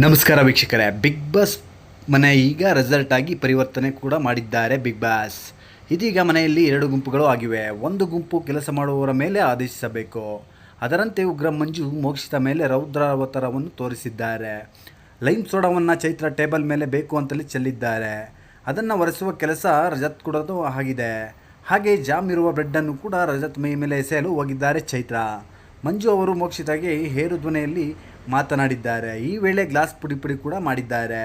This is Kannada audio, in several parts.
ನಮಸ್ಕಾರ ವೀಕ್ಷಕರೇ, ಬಿಗ್ ಬಾಸ್ ಮನೆ ಈಗ ರಿಸಲ್ಟ್ ಆಗಿ ಪರಿವರ್ತನೆ ಕೂಡ ಮಾಡಿದ್ದಾರೆ. ಬಿಗ್ ಬಾಸ್ ಇದೀಗ ಮನೆಯಲ್ಲಿ ಎರಡು ಗುಂಪುಗಳು ಆಗಿವೆ. ಒಂದು ಗುಂಪು ಕೆಲಸ ಮಾಡುವವರ ಮೇಲೆ ಆದೇಶಿಸಬೇಕು. ಅದರಂತೆ ಉಗ್ರ ಮಂಜು ಮೋಕ್ಷಿತ ಮೇಲೆ ರೌದ್ರಾವತಾರವನ್ನು ತೋರಿಸಿದ್ದಾರೆ. ಲೈಮ್ ಸೋಡಾವನ್ನು ಚೈತ್ರ ಟೇಬಲ್ ಮೇಲೆ ಬೇಕು ಅಂತಲೇ ಚೆಲ್ಲಿದ್ದಾರೆ. ಅದನ್ನು ಒರೆಸುವ ಕೆಲಸ ರಜತ್ ಕೂಡದು ಆಗಿದೆ. ಹಾಗೆ ಜಾಮ್ ಇರುವ ಬ್ರೆಡ್ಡನ್ನು ಕೂಡ ರಜತ್ ಮೈ ಮೇಲೆ ಎಸೆಯಲು ಹೋಗಿದ್ದಾರೆ ಚೈತ್ರ. ಮಂಜು ಅವರು ಮೋಕ್ಷಿತಾಗೆ ಹೇರು ಧ್ವನಿಯಲ್ಲಿ ಮಾತನಾಡಿದ್ದಾರೆ. ಈ ವೇಳೆ ಗ್ಲಾಸ್ ಪುಡಿ ಕೂಡ ಮಾಡಿದ್ದಾರೆ.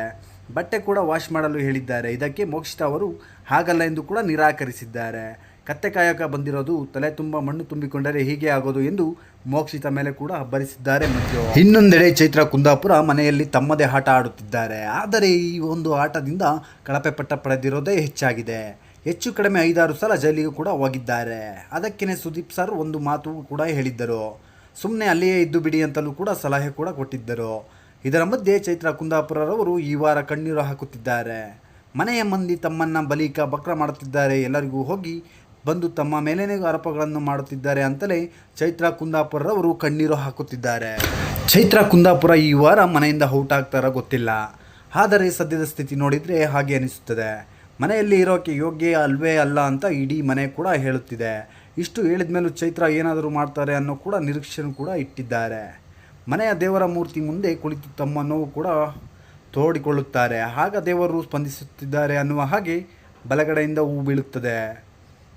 ಬಟ್ಟೆ ಕೂಡ ವಾಶ್ ಮಾಡಲು ಹೇಳಿದ್ದಾರೆ. ಇದಕ್ಕೆ ಮೋಕ್ಷಿತಾ ಅವರು ಹಾಗಲ್ಲ ಎಂದು ಕೂಡ ನಿರಾಕರಿಸಿದ್ದಾರೆ. ಕತ್ತೆ ಕಾಯಕ ಬಂದಿರೋದು, ತಲೆ ತುಂಬ ಮಣ್ಣು ತುಂಬಿಕೊಂಡರೆ ಹೀಗೆ ಆಗೋದು ಎಂದು ಮೋಕ್ಷಿತಾ ಮೇಲೆ ಕೂಡ ಹಬ್ಬರಿಸಿದ್ದಾರೆ ಮಂಜು. ಇನ್ನೊಂದೆಡೆ ಚೈತ್ರ ಕುಂದಾಪುರ ಮನೆಯಲ್ಲಿ ತಮ್ಮದೇ ಆಟ ಆಡುತ್ತಿದ್ದಾರೆ. ಆದರೆ ಈ ಒಂದು ಆಟದಿಂದ ಕಳಪೆ ಪಟ್ಟ ಪಡೆದಿರೋದೇ ಹೆಚ್ಚಾಗಿದೆ. ಹೆಚ್ಚು ಕಡಿಮೆ 5-6 ಸಲ ಜೈಲಿಗೆ ಕೂಡ ಹೋಗಿದ್ದಾರೆ. ಅದಕ್ಕೇ ಸುದೀಪ್ ಸರ್ ಒಂದು ಮಾತು ಕೂಡ ಹೇಳಿದ್ದರು. ಸುಮ್ಮನೆ ಅಲ್ಲಿಯೇ ಇದ್ದು ಬಿಡಿ ಅಂತಲೂ ಕೂಡ ಸಲಹೆ ಕೂಡ ಕೊಟ್ಟಿದ್ದರು. ಇದರ ಮಧ್ಯೆ ಚೈತ್ರ ಕುಂದಾಪುರರವರು ಈ ವಾರ ಕಣ್ಣೀರು ಹಾಕುತ್ತಿದ್ದಾರೆ. ಮನೆಯ ಮಂದಿ ತಮ್ಮನ್ನು ಬಲಿಕ ಬಕ್ರ ಮಾಡುತ್ತಿದ್ದಾರೆ, ಎಲ್ಲರಿಗೂ ಹೋಗಿ ಬಂದು ತಮ್ಮ ಮೇಲೇನೇ ಆರೋಪಗಳನ್ನು ಮಾಡುತ್ತಿದ್ದಾರೆ ಅಂತಲೇ ಚೈತ್ರ ಕುಂದಾಪುರರವರು ಕಣ್ಣೀರು ಹಾಕುತ್ತಿದ್ದಾರೆ. ಚೈತ್ರ ಕುಂದಾಪುರ ಈ ವಾರ ಮನೆಯಿಂದ ಔಟ್ ಆಗ್ತಾರ ಗೊತ್ತಿಲ್ಲ. ಆದರೆ ಸದ್ಯದ ಸ್ಥಿತಿ ನೋಡಿದರೆ ಹಾಗೆ ಅನಿಸುತ್ತದೆ. ಮನೆಯಲ್ಲಿ ಇರೋಕ್ಕೆ ಯೋಗ್ಯ ಅಲ್ವೇ ಅಲ್ಲ ಅಂತ ಇಡೀ ಮನೆ ಕೂಡ ಹೇಳುತ್ತಿದೆ. ಇಷ್ಟು ಹೇಳಿದ ಮೇಲೂ ಚೈತ್ರ ಏನಾದರೂ ಮಾಡ್ತಾರೆ ಅನ್ನೋ ಕೂಡ ನಿರೀಕ್ಷೆನೂ ಕೂಡ ಇಟ್ಟಿದ್ದಾರೆ. ಮನೆಯ ದೇವರ ಮೂರ್ತಿ ಮುಂದೆ ಕುಳಿತು ತಮ್ಮ ನೋವು ಕೂಡ ತೋಡಿಕೊಳ್ಳುತ್ತಾರೆ. ಆಗ ದೇವರು ಸ್ಪಂದಿಸುತ್ತಿದ್ದಾರೆ ಅನ್ನುವ ಹಾಗೆ ಬಲಗಡೆಯಿಂದ ಹೂ ಬೀಳುತ್ತದೆ.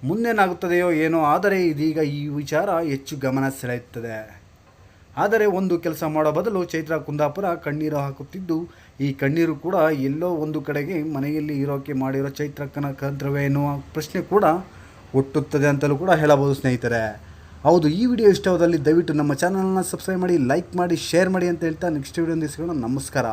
ಮುಂದೇನಾಗುತ್ತದೆಯೋ ಏನೋ, ಆದರೆ ಇದೀಗ ಈ ವಿಚಾರ ಹೆಚ್ಚು ಗಮನ ಸೆಳೆಯುತ್ತದೆ. ಆದರೆ ಒಂದು ಕೆಲಸ ಮಾಡೋ ಬದಲು ಚೈತ್ರ ಕುಂದಾಪುರ ಕಣ್ಣೀರು ಹಾಕುತ್ತಿದ್ದು, ಈ ಕಣ್ಣೀರು ಕೂಡ ಎಲ್ಲೋ ಒಂದು ಕಡೆಗೆ ಮನೆಯಲ್ಲಿ ಇರೋಕ್ಕೆ ಮಾಡಿರೋ ಚೈತ್ರಕ್ಕನ ಕಂತ್ರವೇ ಎನ್ನುವ ಪ್ರಶ್ನೆ ಕೂಡ ಹುಟ್ಟುತ್ತದೆ ಅಂತಲೂ ಕೂಡ ಹೇಳಬಹುದು ಸ್ನೇಹಿತರೆ. ಹೌದು, ಈ ವಿಡಿಯೋ ಇಷ್ಟವಾದಲ್ಲಿ ದಯವಿಟ್ಟು ನಮ್ಮ ಚಾನಲ್ನ ಸಬ್ಸ್ಕ್ರೈಬ್ ಮಾಡಿ, ಲೈಕ್ ಮಾಡಿ, ಶೇರ್ ಮಾಡಿ ಅಂತ ಹೇಳ್ತಾ ನೆಕ್ಸ್ಟ್ ವಿಡಿಯೋ ಸಿಗೋಣ. ನಮಸ್ಕಾರ.